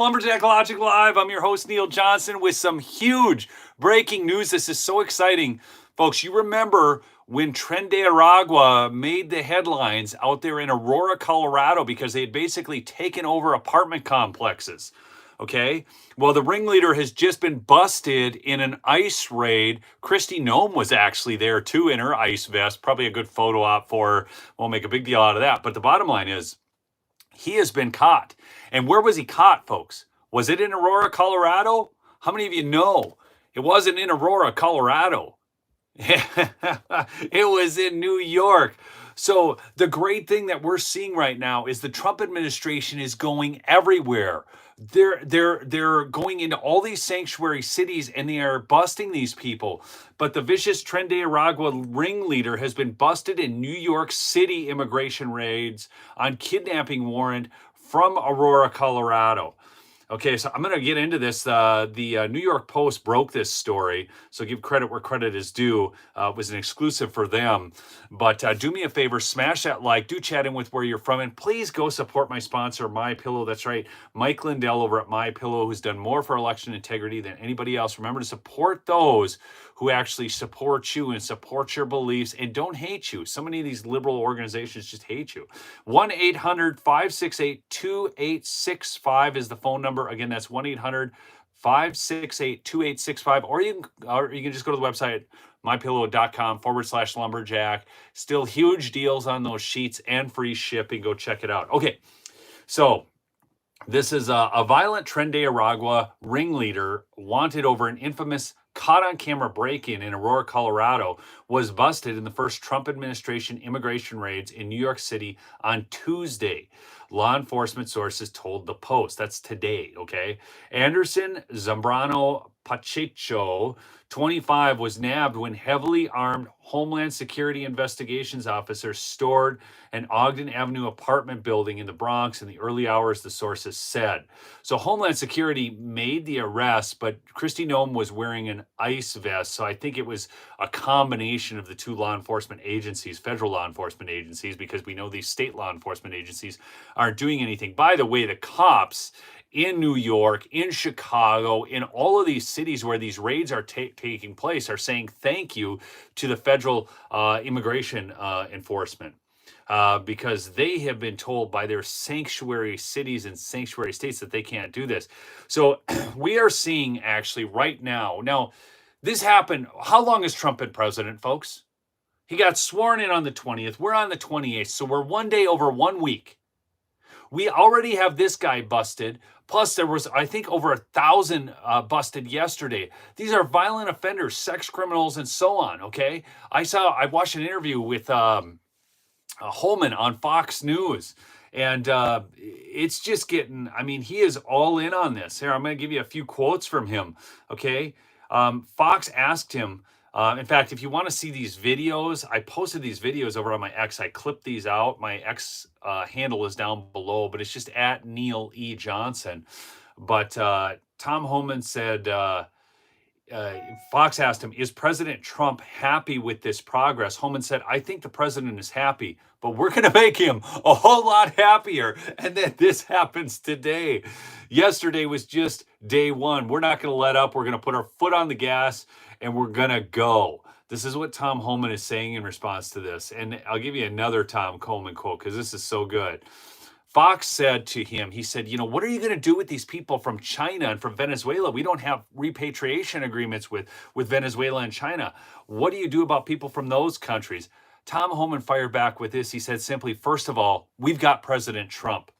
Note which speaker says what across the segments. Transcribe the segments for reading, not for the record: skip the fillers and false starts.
Speaker 1: Lumberjack Logic Live. I'm your host, Neil Johnson, with some huge breaking news. This is so exciting. Folks, you remember when Tren de Aragua made the headlines out there in Aurora, Colorado, because they had basically taken over apartment complexes. Okay. Well, the ringleader has just been busted in an ICE raid. Kristi Noem was actually there too in her ICE vest. Probably a good photo op for her. Won't make a big deal out of that. But the bottom line is, he has been caught. And where was he caught, folks? Was it in Aurora, Colorado? How many of you know it wasn't in Aurora, Colorado? It was in New York. So the great thing that we're seeing right now is the Trump administration is going everywhere. They're going into all these sanctuary cities and they are busting these people. But the vicious Tren de Aragua ringleader has been busted in New York City immigration raids on kidnapping warrant from Aurora, Colorado. Okay, so I'm going to get into this. The New York Post broke this story, so give credit where credit is due. It was an exclusive for them. But do me a favor, smash that like, do chat in with where you're from, and please go support my sponsor, MyPillow. That's right, Mike Lindell over at MyPillow, who's done more for election integrity than anybody else. Remember to support those who actually support you and support your beliefs and don't hate you. So many of these liberal organizations just hate you. 1-800-568-2865 is the phone number. Again, that's 1-800-568-2865. Or you can just go to the website, mypillow.com/lumberjack. Still huge deals on those sheets and free shipping. Go check it out. Okay, so this is a violent Tren de Aragua ringleader wanted over an infamous caught-on-camera break-in in Aurora, Colorado, was busted in the first Trump administration immigration raids in New York City on Tuesday. Law enforcement sources told the Post. That's today, okay? Anderson Zambrano Pacheco, 25, was nabbed when heavily armed Homeland Security investigations officers stored an Ogden Avenue apartment building in the Bronx in the early hours, the sources said. So Homeland Security made the arrest, but Kristi Noem was wearing an ICE vest. So I think it was a combination of the two law enforcement agencies, federal law enforcement agencies, because we know these state law enforcement agencies aren't doing anything. By the way, the cops in New York, in Chicago, in all of these cities where these raids are taking place are saying thank you to the federal immigration enforcement. Because they have been told by their sanctuary cities and sanctuary states that they can't do this. So we are seeing actually right now. Now, this happened. How long has Trump been president, folks? He got sworn in on the 20th. We're on the 28th. So we're one day over 1 week. We already have this guy busted. Plus, there was, I think, over 1,000 busted yesterday. These are violent offenders, sex criminals, and so on, okay? I watched an interview with Holman on Fox News. And it's just getting, I mean, he is all in on this. Here, I'm going to give you a few quotes from him, okay? Fox asked him, in fact, if you want to see these videos, I posted these videos over on my X. I clipped these out. My X handle is down below, but it's just at Neil E. Johnson. But Tom Homan said, Fox asked him, is President Trump happy with this progress? Homan said, I think the president is happy, but we're going to make him a whole lot happier. And then this happens today. Yesterday was just day one. We're not going to let up. We're going to put our foot on the gas and we're going to go. This is what Tom Homan is saying in response to this. And I'll give you another Tom Homan quote because this is so good. Fox said to him, he said, you know, what are you going to do with these people from China and from Venezuela? We don't have repatriation agreements with Venezuela and China. What do you do about people from those countries? Tom Homan fired back with this. He said simply, first of all, we've got President Trump.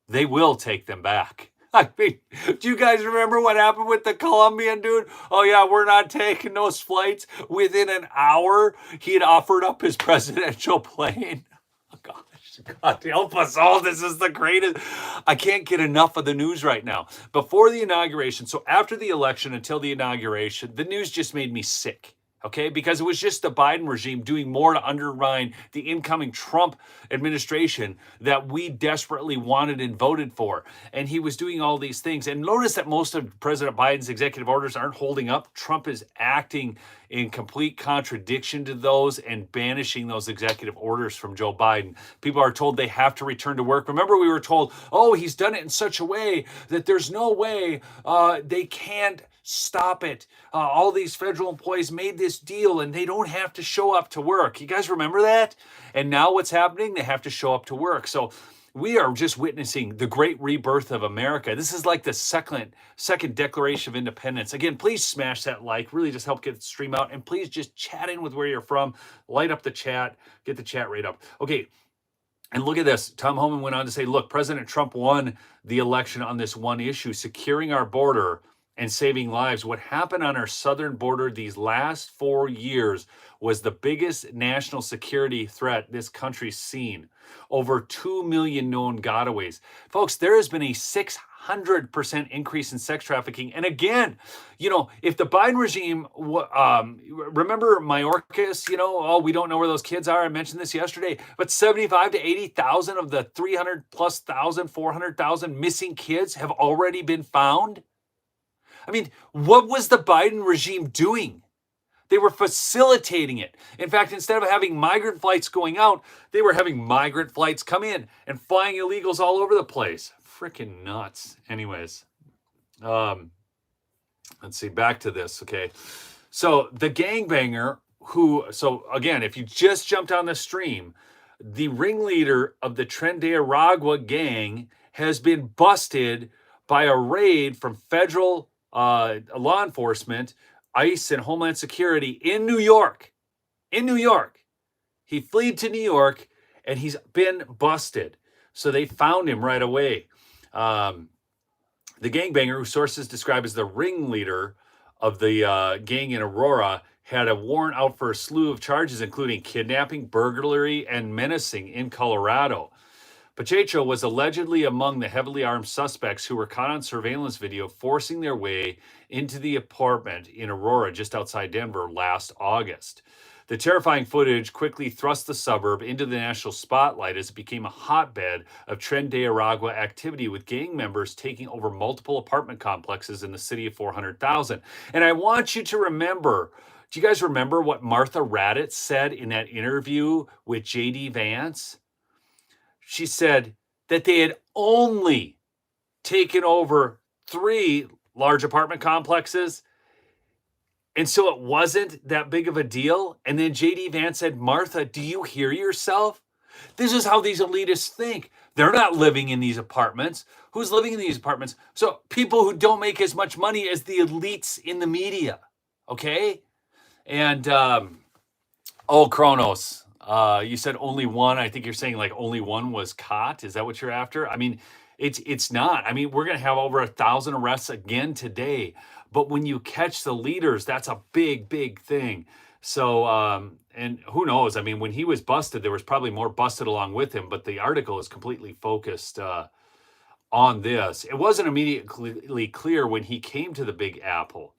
Speaker 1: They will take them back. I mean, do you guys remember what happened with the Colombian dude? Oh, yeah, we're not taking those flights. Within an hour, he had offered up his presidential plane. Oh, gosh, God help us all. This is the greatest. I can't get enough of the news right now. Before the inauguration, so after the election until the inauguration, the news just made me sick. Okay, because it was just the Biden regime doing more to undermine the incoming Trump administration that we desperately wanted and voted for. And he was doing all these things. And notice that most of President Biden's executive orders aren't holding up. Trump is acting in complete contradiction to those and banishing those executive orders from Joe Biden. People are told they have to return to work. Remember, we were told, oh, he's done it in such a way that there's no way they can't stop it. All these federal employees made this deal and they don't have to show up to work. You guys remember that? And now what's happening? They have to show up to work. So we are just witnessing the great rebirth of America. This is like the second Declaration of Independence. Again, please smash that like, really just help get the stream out. And please just chat in with where you're from. Light up the chat, get the chat rate up. Okay, and look at this. Tom Homan went on to say, look, President Trump won the election on this one issue, securing our border and saving lives. What happened on our southern border these last 4 years was the biggest national security threat this country's seen. Over 2 million known gotaways. Folks, there has been a 600% increase in sex trafficking. And again, you know, if the Biden regime, remember Mayorkas, you know, oh, we don't know where those kids are. I mentioned this yesterday, but 75 to 80,000 of the 400,000 missing kids have already been found. I mean, what was the Biden regime doing? They were facilitating it. In fact, instead of having migrant flights going out, they were having migrant flights come in and flying illegals all over the place. Freaking nuts. Anyways, let's see, back to this, okay? So the gangbanger so again, if you just jumped on the stream, the ringleader of the Tren de Aragua gang has been busted by a raid from federal law enforcement, ICE and Homeland Security in New York. In New York. He fled to New York and he's been busted. So they found him right away. The gangbanger, who sources describe as the ringleader of the gang in Aurora, had a warrant out for a slew of charges, including kidnapping, burglary, and menacing in Colorado. Pacheco was allegedly among the heavily armed suspects who were caught on surveillance video forcing their way into the apartment in Aurora just outside Denver last August. The terrifying footage quickly thrust the suburb into the national spotlight as it became a hotbed of Tren de Aragua activity, with gang members taking over multiple apartment complexes in the city of 400,000. And I want you to remember, do you guys remember what Martha Raddatz said in that interview with J.D. Vance? She said that they had only taken over 3 large apartment complexes. And so it wasn't that big of a deal. And then J.D. Vance said, Martha, do you hear yourself? This is how these elitists think. They're not living in these apartments. Who's living in these apartments? So people who don't make as much money as the elites in the media. Okay? And, Kronos. You said only one. I think you're saying like only one was caught. Is that what you're after? I mean, it's not. I mean, we're going to have over 1,000 arrests again today. But when you catch the leaders, that's a big, big thing. So, and who knows? I mean, when he was busted, there was probably more busted along with him. But the article is completely focused on this. It wasn't immediately clear when he came to the Big Apple.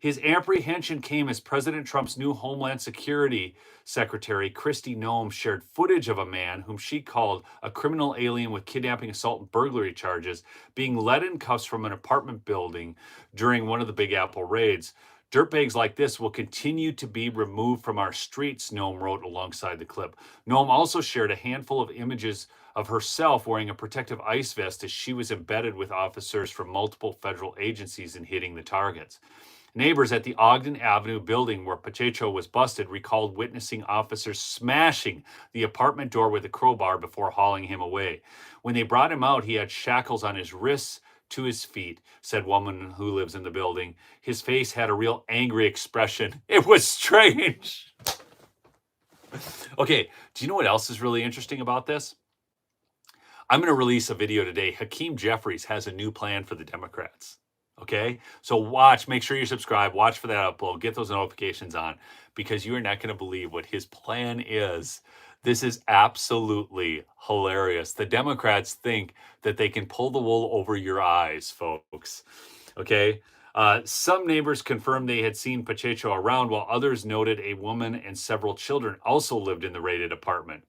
Speaker 1: His apprehension came as President Trump's new Homeland Security Secretary, Kristi Noem, shared footage of a man whom she called a criminal alien with kidnapping, assault, and burglary charges being led in cuffs from an apartment building during one of the Big Apple raids. Dirtbags like this will continue to be removed from our streets, Noem wrote alongside the clip. Noem also shared a handful of images of herself wearing a protective ice vest as she was embedded with officers from multiple federal agencies and hitting the targets. Neighbors at the Ogden Avenue building where Pacheco was busted recalled witnessing officers smashing the apartment door with a crowbar before hauling him away. When they brought him out, he had shackles on his wrists to his feet, said woman who lives in the building. His face had a real angry expression. It was strange. Okay, do you know what else is really interesting about this? I'm going to release a video today. Hakeem Jeffries has a new plan for the Democrats. Okay, so watch, make sure you subscribe, watch for that upload, get those notifications on, because you are not going to believe what his plan is. This is absolutely hilarious. The Democrats think that they can pull the wool over your eyes, folks. Okay, some neighbors confirmed they had seen Pacheco around, while others noted a woman and several children also lived in the raided apartment.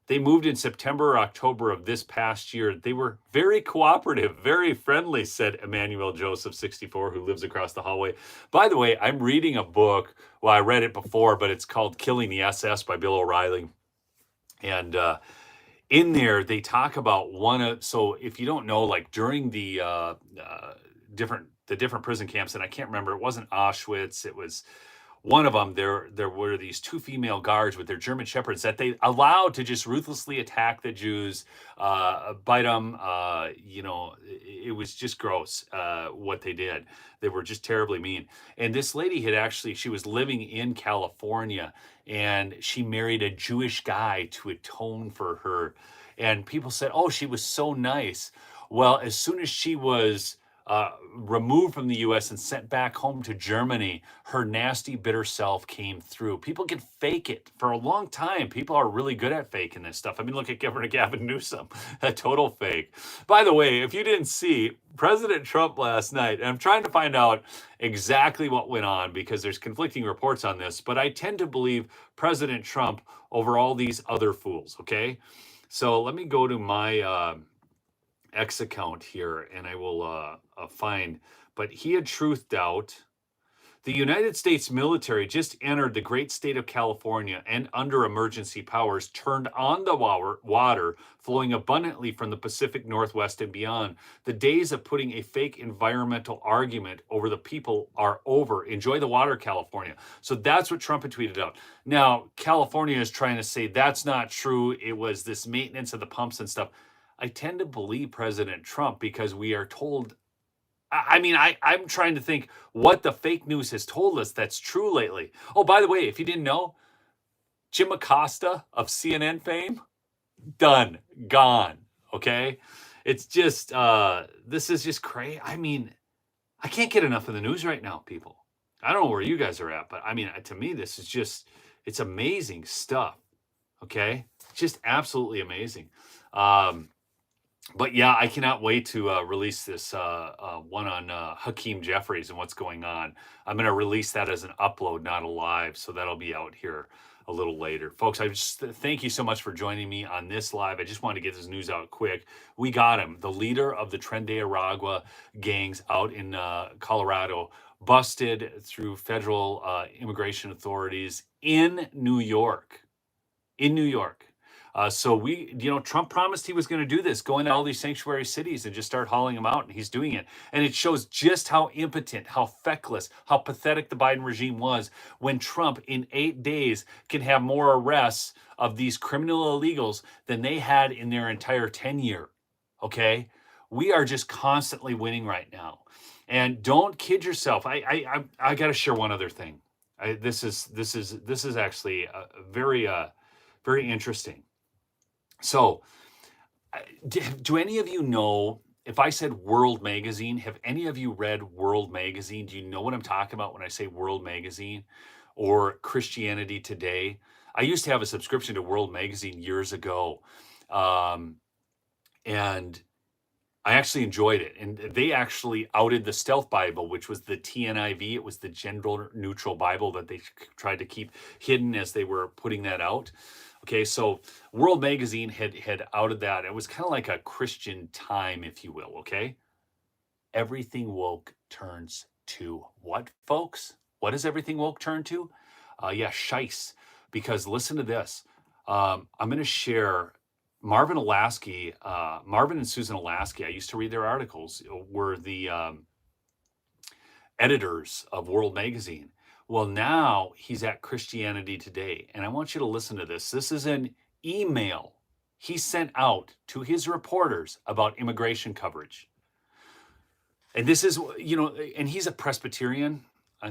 Speaker 1: They moved in September or October of this past year. They were very cooperative, very friendly, said Emmanuel Joseph, 64, who lives across the hallway. By the way, I'm reading a book. Well, I read it before, but it's called Killing the SS by Bill O'Reilly. And in there, they talk about so if you don't know, like during the different prison camps, and I can't remember, it wasn't Auschwitz, it was one of them. There were these two female guards with their German shepherds that they allowed to just ruthlessly attack the Jews, bite them. It was just gross what they did. They were just terribly mean. And this lady she was living in California, and she married a Jewish guy to atone for her. And people said, oh, she was so nice. Well, as soon as she was removed from the US and sent back home to Germany, her nasty, bitter self came through. People can fake it for a long time. People are really good at faking this stuff. I mean, look at Governor Gavin Newsom, a total fake. By the way, if you didn't see, President Trump last night, and I'm trying to find out exactly what went on because there's conflicting reports on this, but I tend to believe President Trump over all these other fools, okay? So let me go to my X account here and I will find, but he had truthed out. The United States military just entered the great state of California and under emergency powers turned on the water flowing abundantly from the Pacific Northwest and beyond. The days of putting a fake environmental argument over the people are over. Enjoy the water, California. So that's what Trump had tweeted out. Now, California is trying to say that's not true. It was this maintenance of the pumps and stuff. I tend to believe President Trump because we are told, I'm trying to think what the fake news has told us that's true lately. Oh, by the way, if you didn't know, Jim Acosta of CNN fame, done, gone, okay? It's just, this is just crazy. I mean, I can't get enough of the news right now, people. I don't know where you guys are at, but I mean, to me, this is just, it's amazing stuff, okay? Just absolutely amazing. But yeah, I cannot wait to release this one on Hakeem Jeffries and what's going on. I'm going to release that as an upload, not a live. So that'll be out here a little later. Folks, I just thank you so much for joining me on this live. I just wanted to get this news out quick. We got him, the leader of the Tren de Aragua gangs out in Colorado, busted through federal immigration authorities in New York. In New York. So Trump promised he was going to do this, go into all these sanctuary cities and just start hauling them out, and he's doing it. And it shows just how impotent, how feckless, how pathetic the Biden regime was when Trump in 8 days can have more arrests of these criminal illegals than they had in their entire tenure. Okay? We are just constantly winning right now. And don't kid yourself. I got to share one other thing. This is actually very interesting. So, do any of you know, if I said World Magazine, have any of you read World Magazine? Do you know what I'm talking about when I say World Magazine or Christianity Today? I used to have a subscription to World Magazine years ago, and I actually enjoyed it. And they actually outed the Stealth Bible, which was the TNIV. It was the gender neutral Bible that they tried to keep hidden as they were putting that out. Okay, so World Magazine had outed that. It was kind of like a Christian Time, if you will, okay? Everything woke turns to what, folks? What does everything woke turn to? Shice. Because listen to this. I'm going to share Marvin and Susan Alasky. I used to read their articles, were the editors of World Magazine. Well, now he's at Christianity Today, and I want you to listen to this. This is an email he sent out to his reporters about immigration coverage. And this is, and he's a Presbyterian.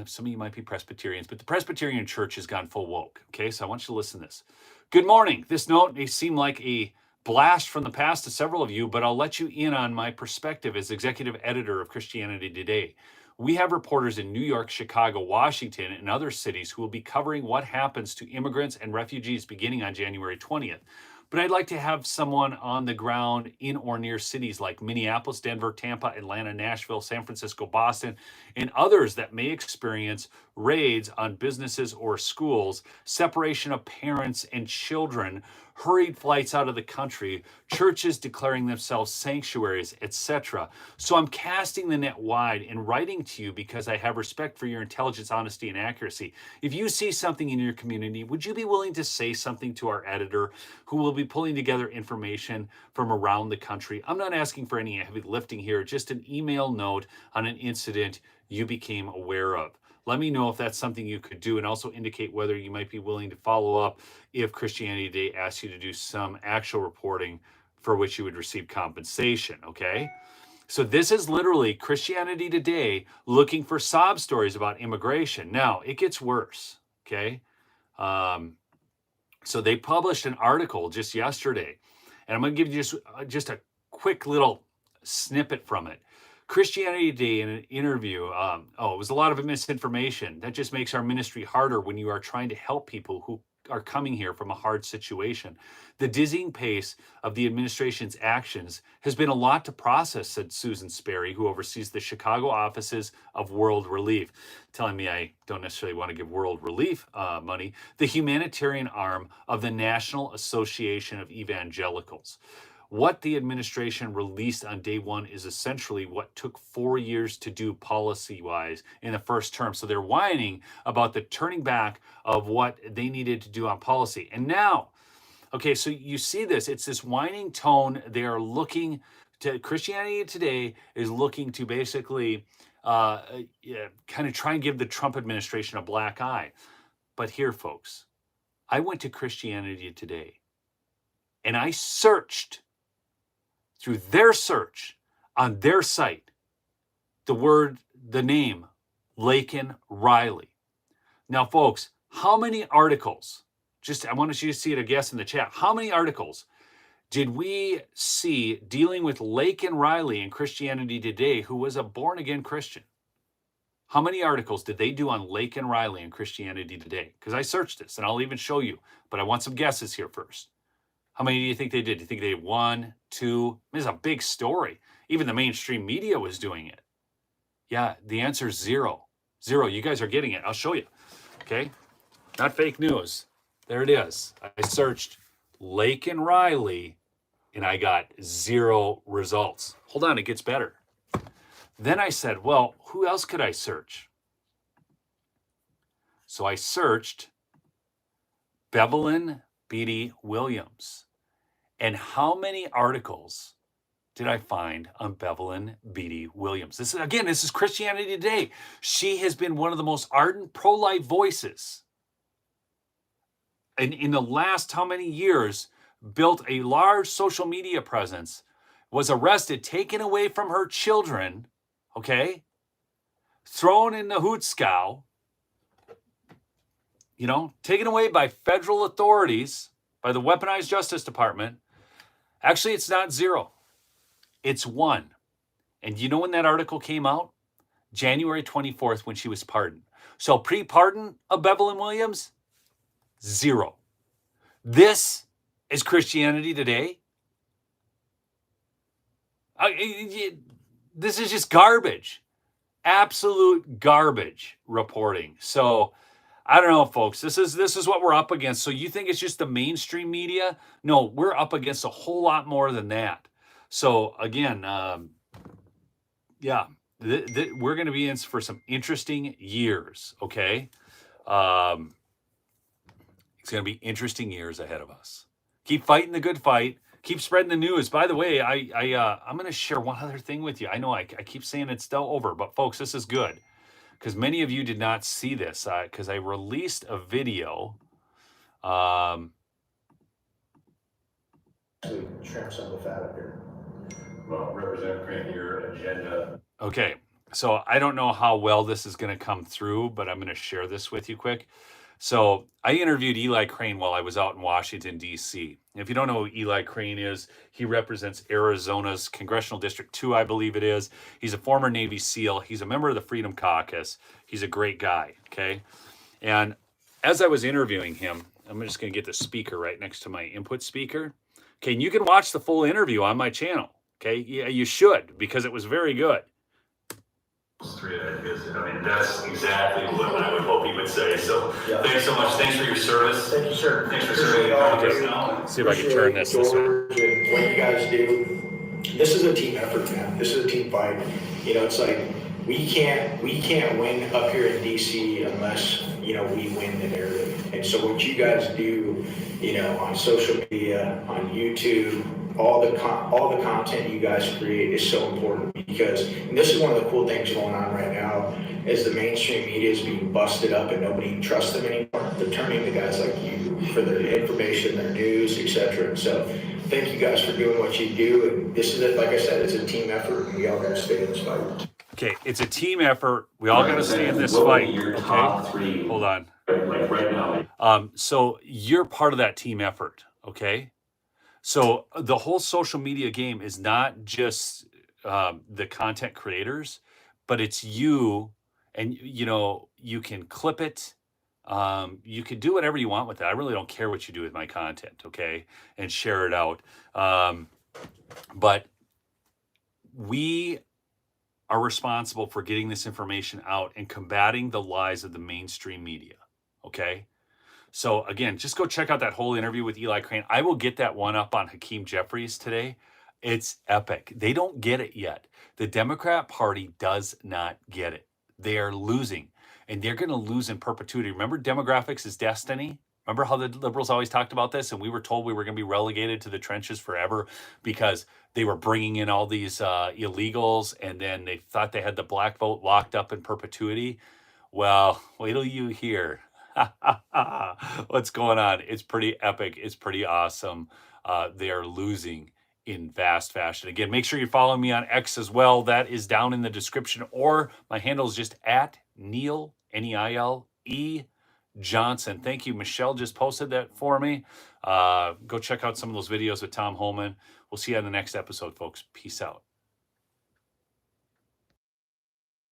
Speaker 1: Some of you might be Presbyterians, but the Presbyterian Church has gone full woke. Okay, so I want you to listen to this. Good morning. This note may seem like a blast from the past to several of you, but I'll let you in on my perspective as executive editor of Christianity Today. We have reporters in New York, Chicago, Washington, and other cities who will be covering what happens to immigrants and refugees beginning on January 20th. But I'd like to have someone on the ground in or near cities like Minneapolis, Denver, Tampa, Atlanta, Nashville, San Francisco, Boston, and others that may experience raids on businesses or schools, separation of parents and children hurried flights out of the country, churches declaring themselves sanctuaries, etc. So I'm casting the net wide and writing to you because I have respect for your intelligence, honesty, and accuracy. If you see something in your community, would you be willing to say something to our editor who will be pulling together information from around the country? I'm not asking for any heavy lifting here, just an email note on an incident you became aware of. Let me know if that's something you could do, and also indicate whether you might be willing to follow up if Christianity Today asks you to do some actual reporting for which you would receive compensation, okay? So this is literally Christianity Today looking for sob stories about immigration. Now, it gets worse, okay? So they published an article just yesterday, and I'm going to give you just a quick little snippet from it. Christianity Today in an interview, it was a lot of misinformation. That just makes our ministry harder when you are trying to help people who are coming here from a hard situation. The dizzying pace of the administration's actions has been a lot to process, said Susan Sperry, who oversees the Chicago offices of World Relief, telling me I don't necessarily want to give World Relief money, the humanitarian arm of the National Association of Evangelicals. What the administration released on day one is essentially what took 4 years to do policy-wise in the first term. So they're whining about the turning back of what they needed to do on policy. And now, okay, so you see this. It's this whining tone. They are looking to, Christianity Today is looking to basically kind of try and give the Trump administration a black eye. But here, folks, I went to Christianity Today and I searched through their search on their site, the name Laken Riley. Now, folks, how many articles, I want you to see it, I guess, in the chat. How many articles did we see dealing with Laken Riley in Christianity Today, who was a born-again Christian? How many articles did they do on Laken Riley in Christianity Today? Because I searched this, and I'll even show you, but I want some guesses here first. How many do you think they did? Do you think they had 1, 2? This is a big story. Even the mainstream media was doing it. Yeah, the answer is 0. 0. You guys are getting it. I'll show you. Okay? Not fake news. There it is. I searched Laken Riley, and I got 0 results. Hold on, it gets better. Then I said, well, who else could I search? So I searched Bevelyn Beatty Williams. And how many articles did I find on Bevelyn Beatty Williams? This is Christianity Today. She has been one of the most ardent pro-life voices. And in the last how many years, built a large social media presence, was arrested, taken away from her children, okay? Thrown in the hootskow, taken away by federal authorities, by the weaponized Justice Department. Actually, it's not 0. It's 1. And you know when that article came out? January 24th, when she was pardoned. So pre-pardon of Bevelyn Williams, 0. This is Christianity Today. This is just garbage. Absolute garbage reporting. So I don't know, folks. This is what we're up against. So you think it's just the mainstream media? No, we're up against a whole lot more than that. So again, we're going to be in for some interesting years. Okay, it's going to be interesting years ahead of us. Keep fighting the good fight. Keep spreading the news. By the way, I'm going to share one other thing with you. I know I keep saying it's still over, but folks, this is good. Because many of you did not see this, because I released a video.
Speaker 2: Trim some of the fat up here. Well, Representative Crane, your agenda.
Speaker 1: Okay, so I don't know how well this is going to come through, but I'm going to share this with you quick. So I interviewed Eli Crane while I was out in Washington, D.C. If you don't know who Eli Crane is, he represents Arizona's Congressional District 2, I believe it is. He's a former Navy SEAL. He's a member of the Freedom Caucus. He's a great guy, okay? And as I was interviewing him, I'm just going to get the speaker right next to my input speaker. Okay, and you can watch the full interview on my channel, okay? Yeah, you should, because it was very good. 3 ideas. I mean, that's exactly what I would hope he would say. So
Speaker 2: Yeah.
Speaker 1: thanks so much. Thanks for your service.
Speaker 2: Thank you, sir.
Speaker 1: Thanks for
Speaker 2: Appreciate
Speaker 1: serving
Speaker 2: all
Speaker 1: the
Speaker 2: of
Speaker 1: contest
Speaker 2: you.
Speaker 1: now. See if I can turn this way.
Speaker 2: George and what you guys do. This is a team effort, man. This is a team fight. You know, it's like we can't win up here in DC unless, you know, we win the narrative. And so what you guys do, you know, on social media, on YouTube, all the content you guys create is so important, because this is one of the cool things going on right now is the mainstream media is being busted up and nobody trusts them anymore. They're turning to guys like you for their information, their news, etc. And so thank you guys for doing what you do. And this is it, like I said, it's a team effort, and we all gotta stay in this fight.
Speaker 1: Okay, it's a team effort. We all got to stay in this fight.
Speaker 2: Your
Speaker 1: Okay,
Speaker 2: top 3,
Speaker 1: hold on.
Speaker 2: like right now.
Speaker 1: So you're part of that team effort. Okay, so the whole social media game is not just the content creators, but it's you, and you know you can clip it. You can do whatever you want with it. I really don't care what you do with my content. Okay, and share it out. But we are responsible for getting this information out and combating the lies of the mainstream media. Okay. So again, just go check out that whole interview with Eli Crane. I will get that one up on Hakeem Jeffries today. It's epic. They don't get it yet. The Democrat Party does not get it. They are losing, and they're going to lose in perpetuity. Remember, demographics is destiny? Remember how the liberals always talked about this, and we were told we were going to be relegated to the trenches forever because they were bringing in all these illegals, and then they thought they had the black vote locked up in perpetuity. Well, wait till you hear what's going on. It's pretty epic. It's pretty awesome. They are losing in vast fashion. Again, make sure you follow me on X as well. That is down in the description, or my handle is just at Neil, N-E-I-L-E, Johnson. Thank you. Michelle just posted that for me. Go check out some of those videos with Tom Holman. We'll see you on the next episode, folks. Peace out.